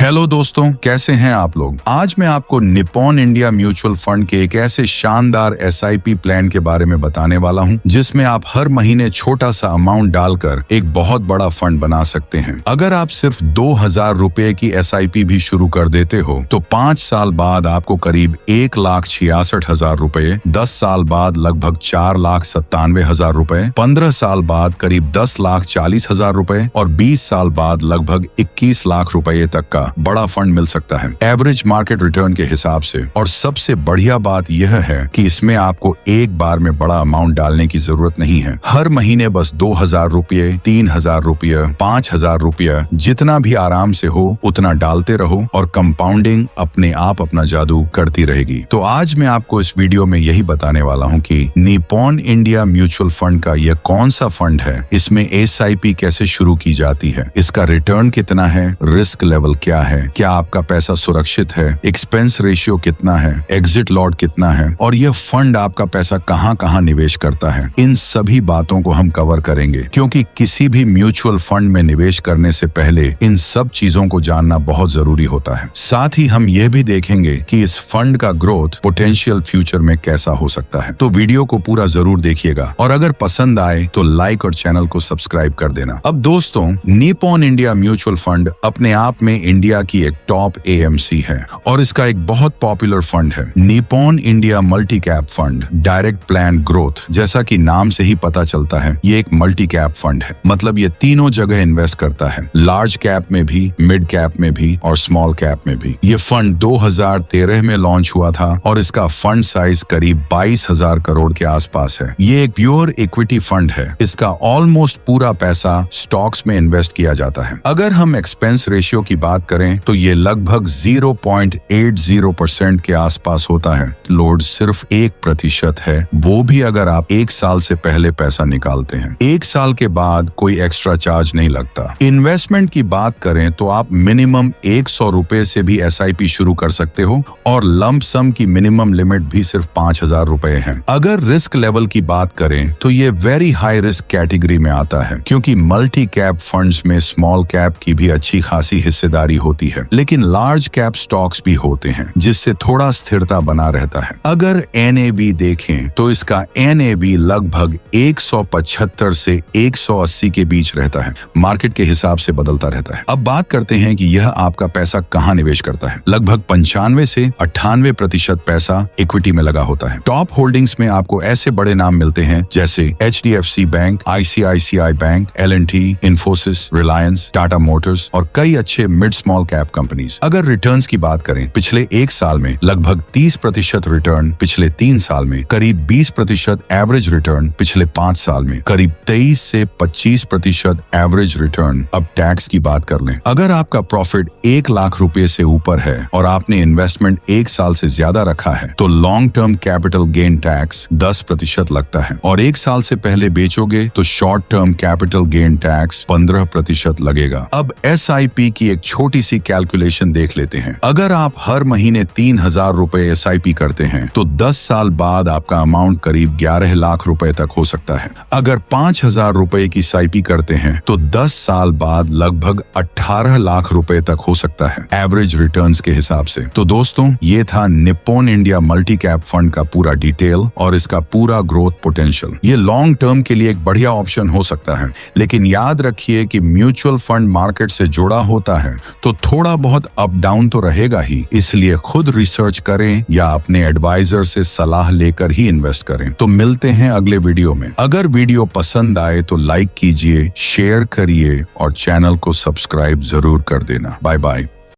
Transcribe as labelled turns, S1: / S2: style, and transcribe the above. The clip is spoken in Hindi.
S1: हेलो दोस्तों, कैसे हैं आप लोग। आज मैं आपको निप्पॉन इंडिया म्यूचुअल फंड के एक ऐसे शानदार एसआईपी प्लान के बारे में बताने वाला हूं, जिसमें आप हर महीने छोटा सा अमाउंट डालकर एक बहुत बड़ा फंड बना सकते हैं। अगर आप सिर्फ 2000 रुपए की एसआईपी भी शुरू कर देते हो तो 5 साल बाद आपको करीब 1,66,000 रुपए, 10 साल बाद लगभग 4,97,000 रुपए, 15 साल बाद करीब 10,40,000 रुपए और 20 साल बाद लगभग 21 लाख रुपए तक का बड़ा फंड मिल सकता है एवरेज मार्केट रिटर्न के हिसाब से। और सबसे बढ़िया बात यह है कि इसमें आपको एक बार में बड़ा अमाउंट डालने की जरूरत नहीं है। हर महीने बस 2,000 रुपये, 3,000 रुपये, 5,000 रुपये, जितना भी आराम से हो उतना डालते रहो और कंपाउंडिंग अपने आप अपना जादू करती रहेगी। तो आज मैं आपको इस वीडियो में यही बताने वाला हूँ कि निप्पॉन इंडिया म्यूचुअल फंड का यह कौन सा फंड है, इसमें एसआईपी कैसे शुरू की जाती है, इसका रिटर्न कितना है, रिस्क लेवल क्या है, क्या आपका पैसा सुरक्षित है, एक्सपेंस रेशियो कितना है, एग्जिट लॉट कितना है और यह फंड आपका पैसा कहां कहां निवेश करता है। इन सभी बातों को हम कवर करेंगे, क्योंकि किसी भी म्यूचुअल फंड में निवेश करने से पहले इन सब चीजों को जानना बहुत जरूरी होता है। साथ ही हम यह भी देखेंगे कि इस फंड का ग्रोथ पोटेंशियल फ्यूचर में कैसा हो सकता है। तो वीडियो को पूरा जरूर देखिएगा और अगर पसंद आए तो लाइक और चैनल को सब्सक्राइब कर देना। अब दोस्तों, निप्पॉन इंडिया म्यूचुअल फंड अपने आप में इंडिया की एक टॉप एएमसी है और इसका एक बहुत पॉपुलर फंड है, Nippon India multi cap fund direct plan growth. जैसा कि नाम से ही पता चलता है, ये एक मल्टी कैप फंड है, मतलब ये तीनों जगह इन्वेस्ट करता है, लार्ज कैप में भी, मिड कैप में भी और स्मॉल कैप में भी। ये फंड 2013 में लॉन्च हुआ था और इसका फंड साइज करीब 22,000 करोड़ के आसपास है। ये एक प्योर इक्विटी फंड है, इसका ऑलमोस्ट पूरा पैसा स्टॉक्स में इन्वेस्ट किया जाता है। अगर हम एक्सपेंस रेशियो की बात करें तो ये लगभग 0.80% के आसपास होता है। लोड सिर्फ 1% है, वो भी अगर आप 1 साल से पहले पैसा निकालते हैं। 1 साल के बाद कोई एक्स्ट्रा चार्ज नहीं लगता। इन्वेस्टमेंट की बात करें तो आप मिनिमम 100 रुपए से भी एसआईपी शुरू कर सकते हो और लंप सम की मिनिमम लिमिट भी सिर्फ 5,000 रुपए है। अगर रिस्क लेवल की बात करें तो ये वेरी हाई रिस्क कैटेगरी में आता है, क्योंकि मल्टी कैप फंड्स में स्मॉल कैप की भी अच्छी खासी हिस्सेदारी होती है, लेकिन लार्ज कैप स्टॉक्स भी होते हैं, जिससे थोड़ा स्थिरता बना रहता है। अगर एनएवी देखें तो इसका एनएवी लगभग 175 से 180 के बीच रहता है, मार्केट के हिसाब से बदलता रहता है। अब बात करते हैं कि यह आपका पैसा कहां निवेश करता है। लगभग 95 से 98% पैसा इक्विटी में लगा होता है। टॉप होल्डिंग्स में आपको ऐसे बड़े नाम मिलते हैं जैसे HDFC bank, ICICI bank, L&T, Infosys, Reliance, Tata Motors और कई अच्छे मिड स्मॉल कैप कंपनीज। अगर रिटर्न्स की बात करें, पिछले 1 साल में लगभग 30% रिटर्न, पिछले 3 साल में करीब 20% एवरेज रिटर्न, पिछले 5 साल में करीब 23 से 25% एवरेज रिटर्न। अब टैक्स की बात कर लें, अगर आपका प्रॉफिट 1 लाख रुपए से ऊपर है और आपने इन्वेस्टमेंट 1 साल से ज्यादा रखा है तो long term capital gain tax 10% लगता है और 1 साल से पहले बेचोगे तो short term capital gain tax 15% लगेगा। अब एसआईपी की एक छोटी सी कैलकुलेशन देख लेते हैं। अगर आप हर महीने 3,000 रुपए एसआईपी करते हैं तो 10 साल बाद आपका अमाउंट करीब 11 लाख रुपए तक हो सकता है। अगर 5,000 रुपए की एसआईपी करते हैं तो 10 साल बाद लगभग 18 लाख रुपए तक हो सकता है, एवरेज रिटर्न्स के हिसाब से। तो दोस्तों, ये था Nippon India multi cap fund का पूरा डिटेल और इसका पूरा ग्रोथ पोटेंशियल। ये लॉन्ग टर्म के लिए एक बढ़िया ऑप्शन हो सकता है, लेकिन याद रखिए कि म्यूचुअल फंड मार्केट से जुड़ा होता है तो थोड़ा बहुत अप डाउन तो रहेगा ही, इसलिए खुद रिसर्च करें या अपने एडवाइजर से सलाह लेकर ही इन्वेस्ट करें। तो मिलते हैं अगले वीडियो में। अगर वीडियो पसंद आए तो लाइक कीजिए, शेयर करिए और चैनल को सब्सक्राइब जरूर कर देना। Bye bye.